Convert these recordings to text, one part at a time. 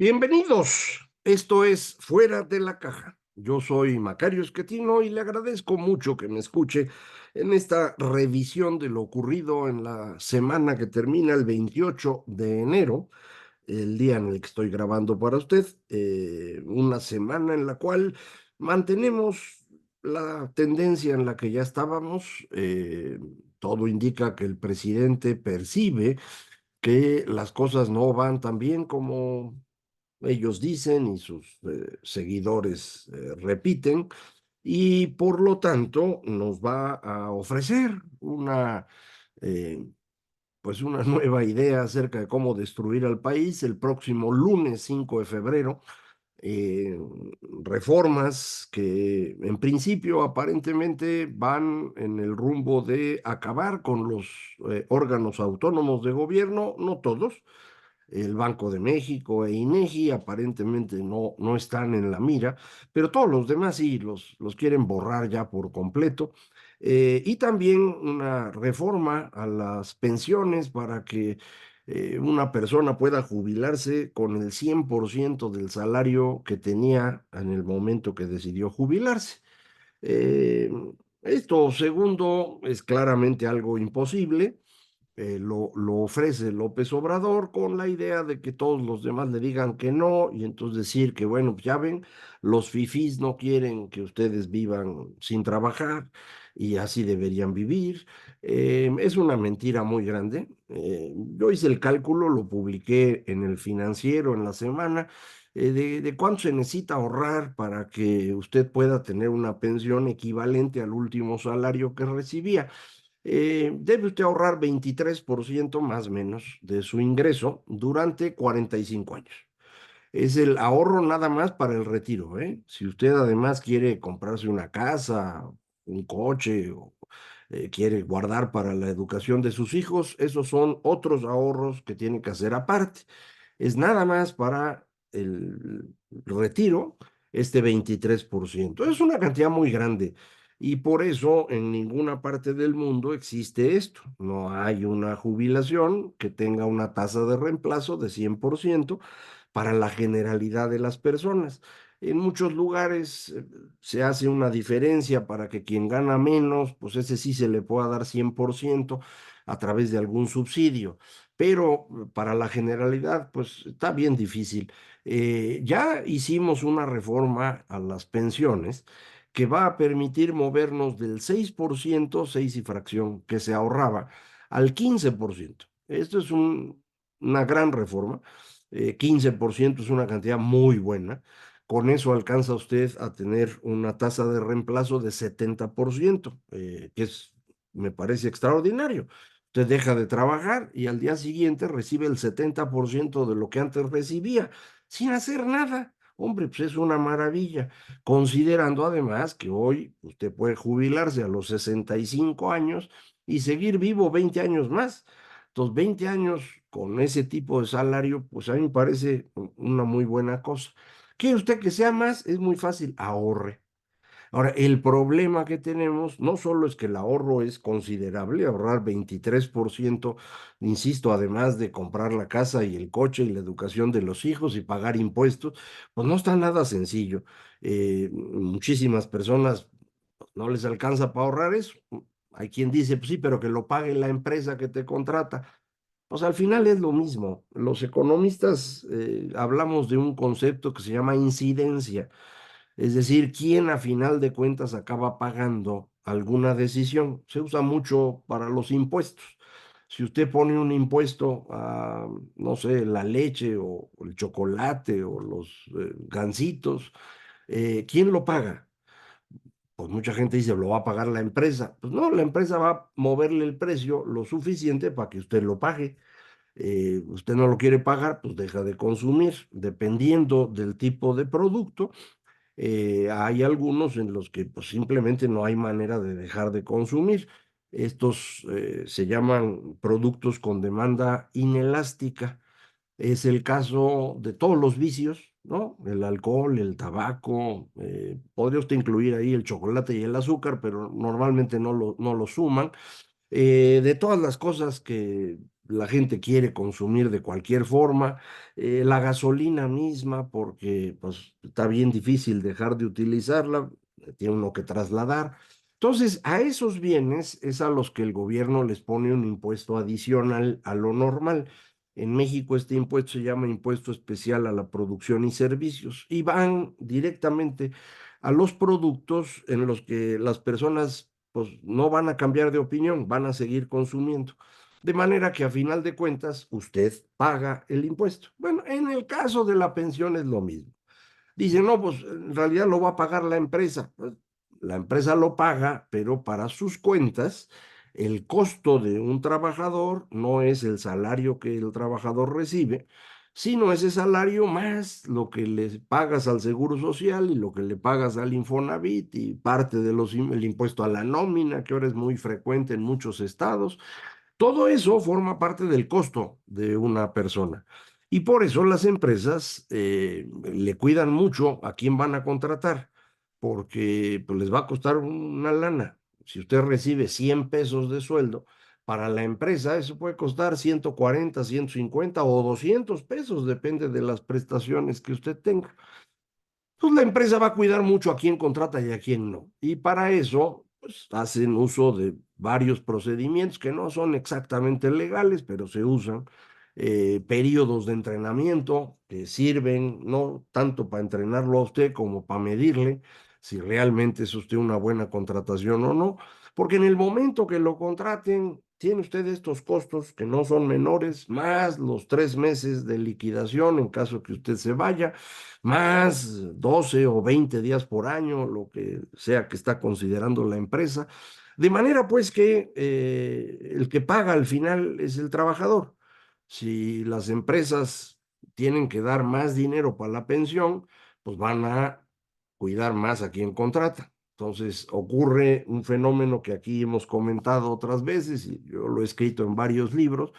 Bienvenidos. Esto es Fuera de la Caja. Yo soy Macario Esquetino y le agradezco mucho que me escuche en esta revisión de lo ocurrido en la semana que termina el 28 de enero, el día en el que estoy grabando para usted, una semana en la cual mantenemos la tendencia en la que ya estábamos. Todo indica que el presidente percibe que las cosas no van tan bien como ellos dicen y sus seguidores repiten, y por lo tanto nos va a ofrecer eh, una nueva idea acerca de cómo destruir al país el próximo lunes 5 de febrero. eh, Reformas que en principio aparentemente van en el rumbo de acabar con los órganos autónomos de gobierno, no todos. El Banco de México e INEGI aparentemente no están en la mira, pero todos los demás sí los quieren borrar ya por completo. Y también una reforma a las pensiones para que una persona pueda jubilarse con el 100% del salario que tenía en el momento que decidió jubilarse. Eh, Esto segundo es claramente algo imposible. Lo ofrece López Obrador con la idea de que todos los demás le digan que no, y entonces decir que, bueno, pues ya ven, los fifís no quieren que ustedes vivan sin trabajar y así deberían vivir. Es una mentira muy grande. Yo hice el cálculo, lo publiqué en el Financiero en la semana, de cuánto se necesita ahorrar para que usted pueda tener una pensión equivalente al último salario que recibía. Debe usted ahorrar 23% más o menos de su ingreso durante 45 años. Es el ahorro nada más para el retiro, ¿eh? Si usted además quiere comprarse una casa, un coche o quiere guardar para la educación de sus hijos, esos son otros ahorros que tiene que hacer aparte. Es nada más para el retiro, este 23%. Es una cantidad muy grande y por eso en ninguna parte del mundo existe esto. No hay una jubilación que tenga una tasa de reemplazo de 100% para la generalidad de las personas. En muchos lugares se hace una diferencia para que quien gana menos, pues ese sí se le pueda dar 100% a través de algún subsidio, pero para la generalidad, pues está bien difícil. Ya hicimos una reforma a las pensiones que va a permitir movernos del 6%, 6 y fracción, que se ahorraba, al 15%. Esto es una gran reforma. 15% es una cantidad muy buena. Con eso alcanza usted a tener una tasa de reemplazo de 70%, me parece extraordinario. Usted deja de trabajar y al día siguiente recibe el 70% de lo que antes recibía, sin hacer nada. Hombre, pues es una maravilla, considerando además que hoy usted puede jubilarse a los 65 años y seguir vivo 20 años más. Entonces, 20 años con ese tipo de salario, pues a mí me parece una muy buena cosa. ¿Quiere usted que sea más? Es muy fácil, ahorre. Ahora, el problema que tenemos no solo es que el ahorro es considerable, ahorrar 23%, insisto, además de comprar la casa y el coche y la educación de los hijos y pagar impuestos, pues no está nada sencillo. Muchísimas personas pues, no les alcanza para ahorrar eso. Hay quien dice, pues sí, pero que lo pague la empresa que te contrata. Pues al final es lo mismo. Los economistas hablamos de un concepto que se llama incidencia, es decir, quién a final de cuentas acaba pagando alguna decisión. Se usa mucho para los impuestos. Si usted pone un impuesto a, no sé, la leche o el chocolate o los gansitos, ¿quién lo paga? Pues mucha gente dice, lo va a pagar la empresa. Pues no, la empresa va a moverle el precio lo suficiente para que usted lo pague. Usted no lo quiere pagar, pues deja de consumir. Dependiendo del tipo de producto, hay algunos en los que pues, simplemente no hay manera de dejar de consumir. Estos se llaman productos con demanda inelástica. Es el caso de todos los vicios, ¿no? El alcohol, el tabaco, podría usted incluir ahí el chocolate y el azúcar, pero normalmente no lo suman. De todas las cosas que la gente quiere consumir de cualquier forma, la gasolina misma, porque pues, está bien difícil dejar de utilizarla, tiene uno que trasladar. Entonces, a esos bienes es a los que el gobierno les pone un impuesto adicional a lo normal. En México este impuesto se llama Impuesto Especial a la Producción y Servicios y van directamente a los productos en los que las personas pues no van a cambiar de opinión, van a seguir consumiendo. De manera que a final de cuentas usted paga el impuesto. Bueno, en el caso de la pensión es lo mismo. Dicen, no, pues en realidad lo va a pagar la empresa. Pues, la empresa lo paga, pero para sus cuentas, el costo de un trabajador no es el salario que el trabajador recibe, sino ese salario más lo que le pagas al Seguro Social y lo que le pagas al Infonavit y parte de el impuesto a la nómina, que ahora es muy frecuente en muchos estados. Todo eso forma parte del costo de una persona. Y por eso las empresas le cuidan mucho a quién van a contratar, porque pues, les va a costar una lana. Si usted recibe 100 pesos de sueldo, para la empresa eso puede costar 140, 150 o 200 pesos, depende de las prestaciones que usted tenga. Pues la empresa va a cuidar mucho a quién contrata y a quién no. Y para eso, pues hacen uso de varios procedimientos que no son exactamente legales, pero se usan. Periodos de entrenamiento que sirven no tanto para entrenarlo a usted como para medirle si realmente es usted una buena contratación o no. Porque en el momento que lo contraten, tiene usted estos costos que no son menores, más los 3 meses de liquidación en caso que usted se vaya, más 12 o 20 días por año, lo que sea que está considerando la empresa. De manera pues que el que paga al final es el trabajador. Si las empresas tienen que dar más dinero para la pensión, pues van a cuidar más a quien contrata. Entonces ocurre un fenómeno que aquí hemos comentado otras veces y yo lo he escrito en varios libros.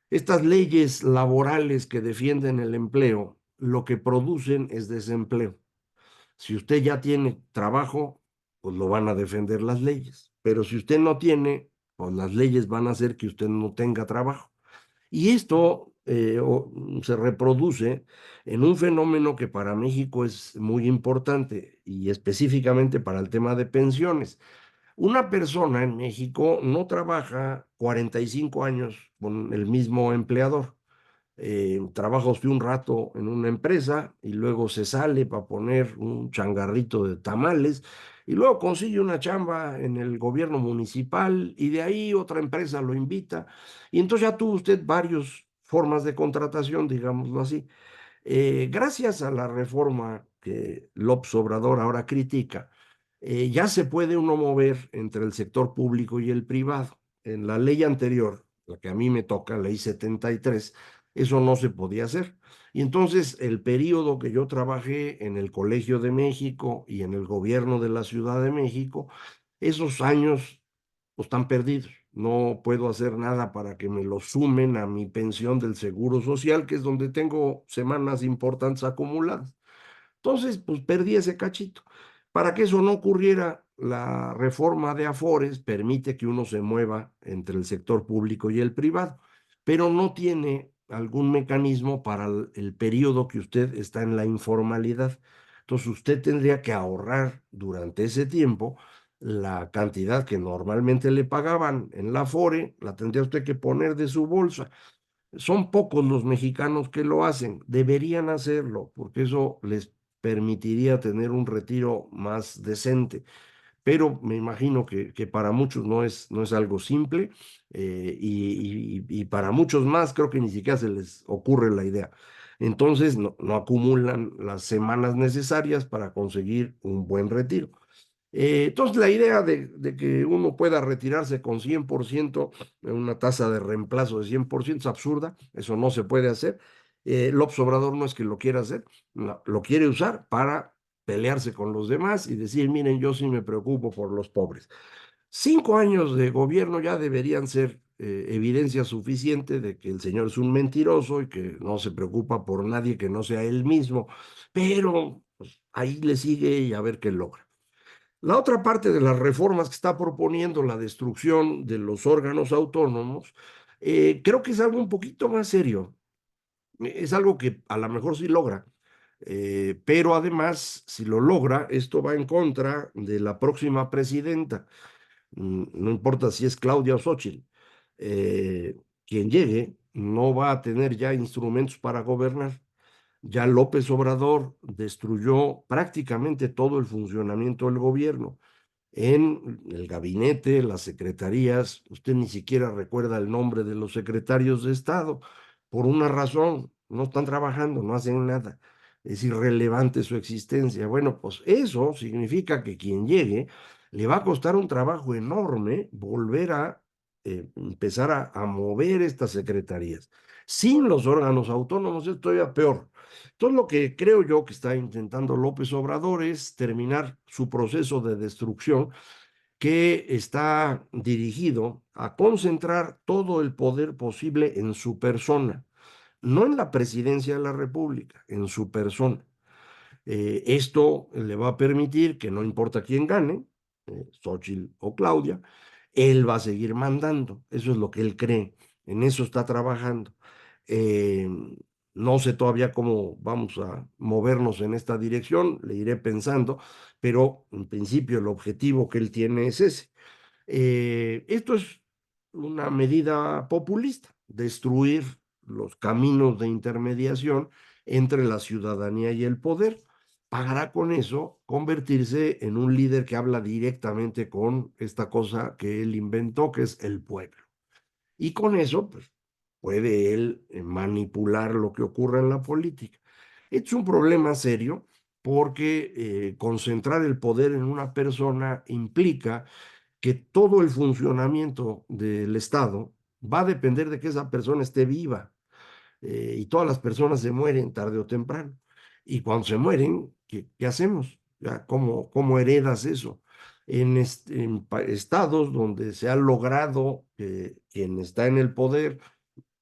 Estas leyes laborales que defienden el empleo, lo que producen es desempleo. Si usted ya tiene trabajo, pues lo van a defender las leyes. Pero si usted no tiene, pues las leyes van a hacer que usted no tenga trabajo. Y esto se reproduce en un fenómeno que para México es muy importante y específicamente para el tema de pensiones. Una persona en México no trabaja 45 años con el mismo empleador. Trabaja usted un rato en una empresa y luego se sale para poner un changarrito de tamales y luego consigue una chamba en el gobierno municipal y de ahí otra empresa lo invita y entonces ya tuvo usted varias formas de contratación, digámoslo así. Gracias a la reforma que López Obrador ahora critica, ya se puede uno mover entre el sector público y el privado. En la ley anterior, la que a mí me toca, ley 73, eso no se podía hacer. Y entonces el periodo que yo trabajé en el Colegio de México y en el gobierno de la Ciudad de México, esos años pues, están perdidos. No puedo hacer nada para que me lo sumen a mi pensión del Seguro Social, que es donde tengo semanas importantes acumuladas. Entonces, pues perdí ese cachito. Para que eso no ocurriera, la reforma de Afores permite que uno se mueva entre el sector público y el privado, pero no tiene algún mecanismo para el periodo que usted está en la informalidad. Entonces, usted tendría que ahorrar durante ese tiempo la cantidad que normalmente le pagaban en la Afore, la tendría usted que poner de su bolsa. Son pocos los mexicanos que lo hacen, deberían hacerlo, porque eso les permitiría tener un retiro más decente, pero me imagino que para muchos no es algo simple y para muchos más creo que ni siquiera se les ocurre la idea. Entonces no acumulan las semanas necesarias para conseguir un buen retiro. Entonces, la idea de que uno pueda retirarse con 100%, una tasa de reemplazo de 100% es absurda, eso no se puede hacer. López Obrador no es que lo quiera hacer, no, lo quiere usar para pelearse con los demás y decir, miren, yo sí me preocupo por los pobres. 5 años de gobierno ya deberían ser evidencia suficiente de que el señor es un mentiroso y que no se preocupa por nadie que no sea él mismo, pero pues, ahí le sigue y a ver qué logra. La otra parte de las reformas que está proponiendo, la destrucción de los órganos autónomos, Creo que es algo un poquito más serio. Es algo que a lo mejor sí logra, pero además, si lo logra, esto va en contra de la próxima presidenta. No importa si es Claudia o Xóchitl, quien llegue no va a tener ya instrumentos para gobernar. Ya López Obrador destruyó prácticamente todo el funcionamiento del gobierno. En el gabinete, las secretarías, usted ni siquiera recuerda el nombre de los secretarios de Estado, por una razón, no están trabajando, no hacen nada, es irrelevante su existencia. Bueno, pues eso significa que quien llegue le va a costar un trabajo enorme volver a empezar a mover estas secretarías. Sin los órganos autónomos es todavía peor. Entonces, lo que creo yo que está intentando López Obrador es terminar su proceso de destrucción que está dirigido a concentrar todo el poder posible en su persona, no en la presidencia de la República, en su persona. Esto le va a permitir que no importa quién gane, Xóchitl o Claudia, él va a seguir mandando. Eso es lo que él cree. En eso está trabajando. Eh, no sé todavía cómo vamos a movernos en esta dirección, le iré pensando, pero en principio el objetivo que él tiene es ese. Esto es una medida populista, destruir los caminos de intermediación entre la ciudadanía y el poder, para con eso convertirse en un líder que habla directamente con esta cosa que él inventó, que es el pueblo. Y con eso, pues, puede él manipular lo que ocurre en la política. Es un problema serio porque concentrar el poder en una persona implica que todo el funcionamiento del Estado va a depender de que esa persona esté viva. Y todas las personas se mueren tarde o temprano. Y cuando se mueren, ¿qué hacemos? ¿Ya? ¿Cómo heredas eso? En estados donde se ha logrado que quien está en el poder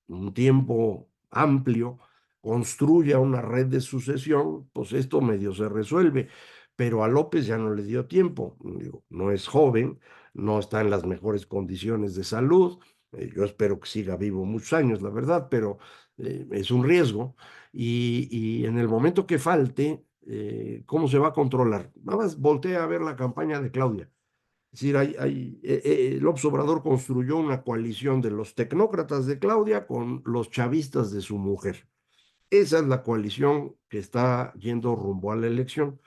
un tiempo amplio, construya una red de sucesión, pues esto medio se resuelve. Pero a López ya no le dio tiempo. Digo, no es joven, no está en las mejores condiciones de salud. Yo espero que siga vivo muchos años, la verdad, pero es un riesgo. Y en el momento que falte, ¿cómo se va a controlar? Nada más voltea a ver la campaña de Claudia. Es decir, López Obrador construyó una coalición de los tecnócratas de Claudia con los chavistas de su mujer. Esa es la coalición que está yendo rumbo a la elección.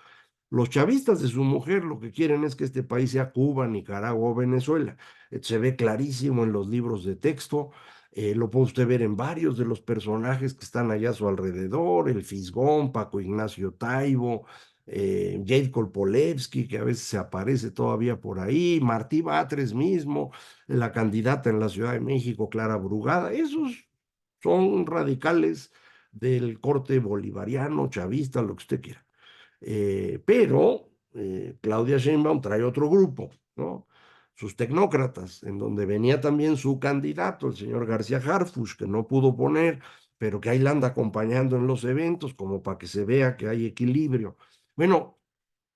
Los chavistas de su mujer lo que quieren es que este país sea Cuba, Nicaragua o Venezuela. Se ve clarísimo en los libros de texto, lo puede usted ver en varios de los personajes que están allá a su alrededor, el Fisgón, Paco Ignacio Taibo, Jade Kolpolevsky, que a veces se aparece todavía por ahí, Martí Batres mismo, la candidata en la Ciudad de México, Clara Brugada. Esos son radicales del corte bolivariano, chavista, lo que usted quiera. Pero Claudia Sheinbaum trae otro grupo, ¿no? Sus tecnócratas, en donde venía también su candidato, el señor García Harfuch, que no pudo poner, pero que ahí la anda acompañando en los eventos, como para que se vea que hay equilibrio. Bueno,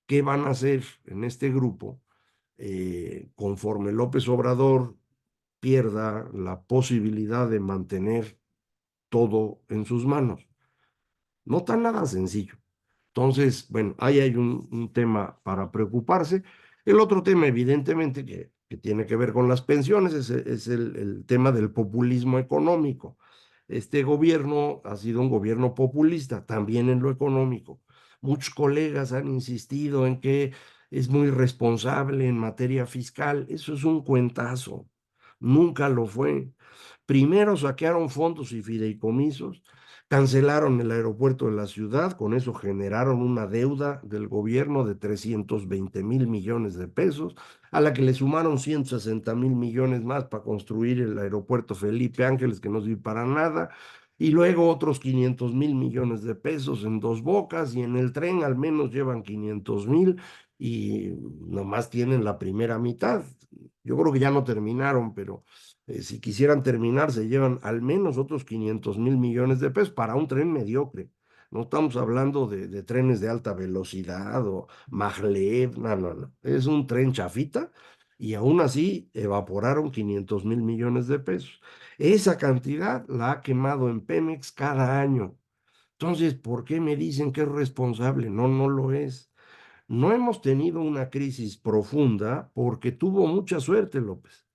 ¿qué van a hacer en este grupo conforme López Obrador pierda la posibilidad de mantener todo en sus manos? No está nada sencillo. Entonces, bueno, ahí hay un tema para preocuparse. El otro tema, evidentemente, que tiene que ver con las pensiones, es el tema del populismo económico. Este gobierno ha sido un gobierno populista, también en lo económico. Muchos colegas han insistido en que es muy responsable en materia fiscal. Eso es un cuentazo. Nunca lo fue. Primero saquearon fondos y fideicomisos, cancelaron el aeropuerto de la ciudad, con eso generaron una deuda del gobierno de 320,000 millones de pesos, a la que le sumaron 160,000 millones más para construir el aeropuerto Felipe Ángeles, que no sirve para nada, y luego otros 500,000 millones de pesos en Dos Bocas, y en el tren al menos llevan 500,000 y nomás tienen la primera mitad. Yo creo que ya no terminaron, pero si quisieran terminar, se llevan al menos otros 500,000 millones de pesos para un tren mediocre. No estamos hablando de trenes de alta velocidad o maglev, no, no, no. Es un tren chafita y aún así evaporaron 500,000 millones de pesos. Esa cantidad la ha quemado en Pemex cada año. Entonces, ¿por qué me dicen que es responsable? No, no lo es. No hemos tenido una crisis profunda porque tuvo mucha suerte, López.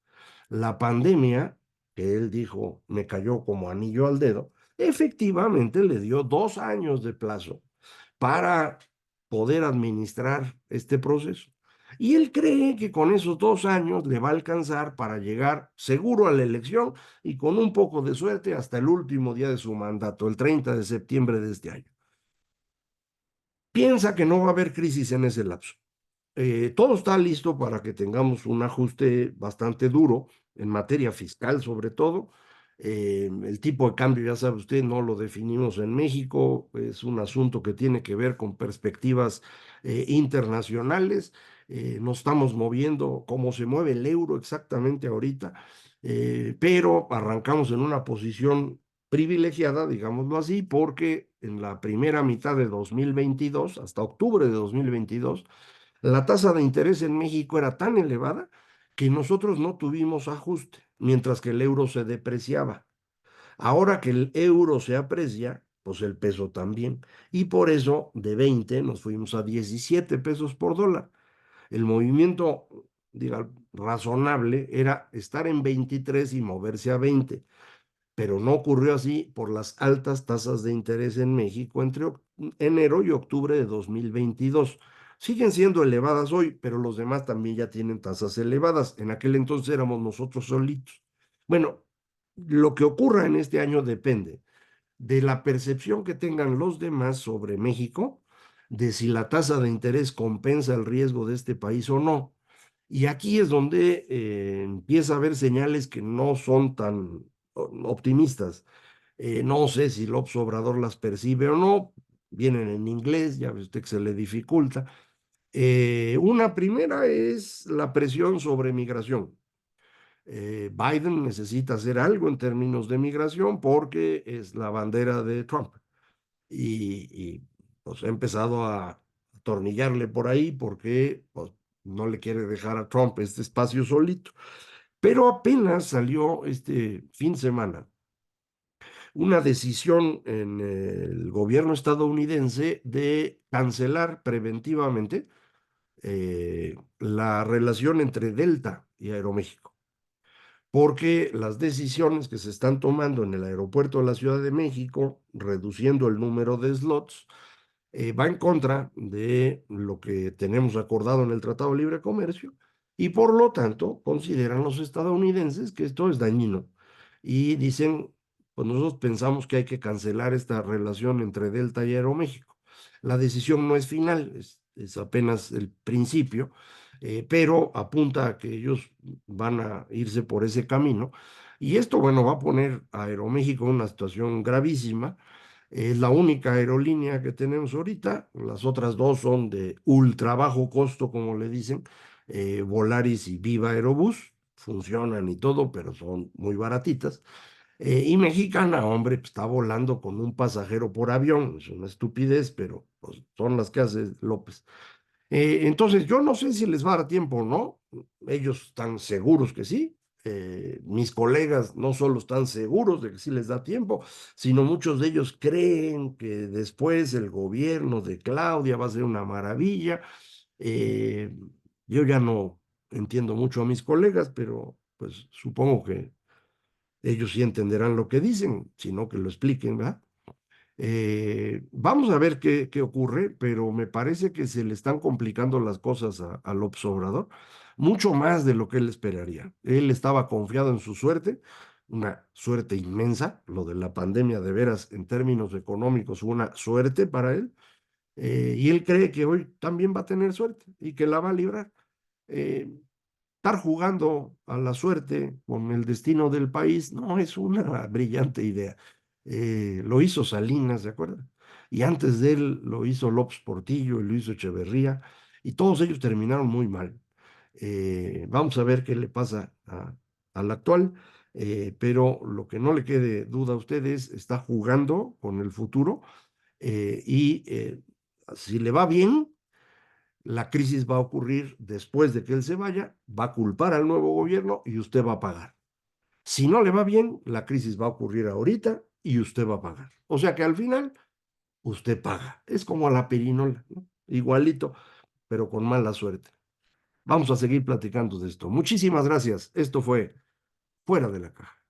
La pandemia, que él dijo me cayó como anillo al dedo, efectivamente le dio 2 años de plazo para poder administrar este proceso. Y él cree que con esos 2 años le va a alcanzar para llegar seguro a la elección y con un poco de suerte hasta el último día de su mandato, el 30 de septiembre de este año. Piensa que no va a haber crisis en ese lapso. Todo está listo para que tengamos un ajuste bastante duro en materia fiscal, sobre todo. El tipo de cambio, ya sabe usted, no lo definimos en México, es un asunto que tiene que ver con perspectivas internacionales. Nos estamos moviendo como se mueve el euro exactamente ahorita, pero arrancamos en una posición privilegiada, digámoslo así, porque en la primera mitad de 2022, hasta octubre de 2022, la tasa de interés en México era tan elevada que nosotros no tuvimos ajuste, mientras que el euro se depreciaba. Ahora que el euro se aprecia, pues el peso también. Y por eso de 20 nos fuimos a 17 pesos por dólar. El movimiento, diga, razonable era estar en 23 y moverse a 20, pero no ocurrió así por las altas tasas de interés en México entre enero y octubre de 2022. Siguen siendo elevadas hoy, pero los demás también ya tienen tasas elevadas. En aquel entonces éramos nosotros solitos. Bueno, lo que ocurra en este año depende de la percepción que tengan los demás sobre México, de si la tasa de interés compensa el riesgo de este país o no. Y aquí es donde empieza a haber señales que no son tan optimistas. No sé si López Obrador las percibe o no, vienen en inglés, ya ve usted que se le dificulta. Una primera es la presión sobre migración. Biden necesita hacer algo en términos de migración porque es la bandera de Trump y, pues ha empezado a atornillarle por ahí porque pues, no le quiere dejar a Trump este espacio solito. Pero apenas salió este fin de semana una decisión en el gobierno estadounidense de cancelar preventivamente la relación entre Delta y Aeroméxico, porque las decisiones que se están tomando en el aeropuerto de la Ciudad de México, reduciendo el número de slots, va en contra de lo que tenemos acordado en el Tratado de Libre Comercio y por lo tanto consideran los estadounidenses que esto es dañino y dicen, pues nosotros pensamos que hay que cancelar esta relación entre Delta y Aeroméxico. La decisión no es final, es apenas el principio, pero apunta a que ellos van a irse por ese camino y esto, bueno, va a poner a Aeroméxico en una situación gravísima. Es la única aerolínea que tenemos ahorita. Las otras dos son de ultra bajo costo, como le dicen, Volaris y Viva Aerobús. Funcionan y todo, pero son muy baratitas. Y Mexicana, hombre, pues, está volando con un pasajero por avión. Es una estupidez, pero pues, son las que hace López. Entonces, yo no sé si les va a dar tiempo o no. Ellos están seguros que sí. Mis colegas no solo están seguros de que sí les da tiempo, sino muchos de ellos creen que después el gobierno de Claudia va a ser una maravilla. Eh, yo ya no entiendo mucho a mis colegas, pero pues supongo que ellos sí entenderán lo que dicen, sino que lo expliquen, ¿verdad? Vamos a ver qué ocurre, pero me parece que se le están complicando las cosas a López Obrador, mucho más de lo que él esperaría. Él estaba confiado en su suerte, una suerte inmensa, lo de la pandemia de veras en términos económicos fue una suerte para él, y él cree que hoy también va a tener suerte y que la va a librar. Eh, Estar jugando a la suerte con el destino del país no es una brillante idea. Lo hizo Salinas, ¿de acuerdo? Y antes de él lo hizo López Portillo y lo hizo Echeverría, y todos ellos terminaron muy mal. Vamos a ver qué le pasa al actual, pero lo que no le quede duda a ustedes, está jugando con el futuro y si le va bien, la crisis va a ocurrir después de que él se vaya, va a culpar al nuevo gobierno y usted va a pagar. Si no le va bien, la crisis va a ocurrir ahorita y usted va a pagar. O sea que al final, usted paga. Es como a la pirinola, ¿no? Igualito, pero con mala suerte. Vamos a seguir platicando de esto. Muchísimas gracias. Esto fue Fuera de la Caja.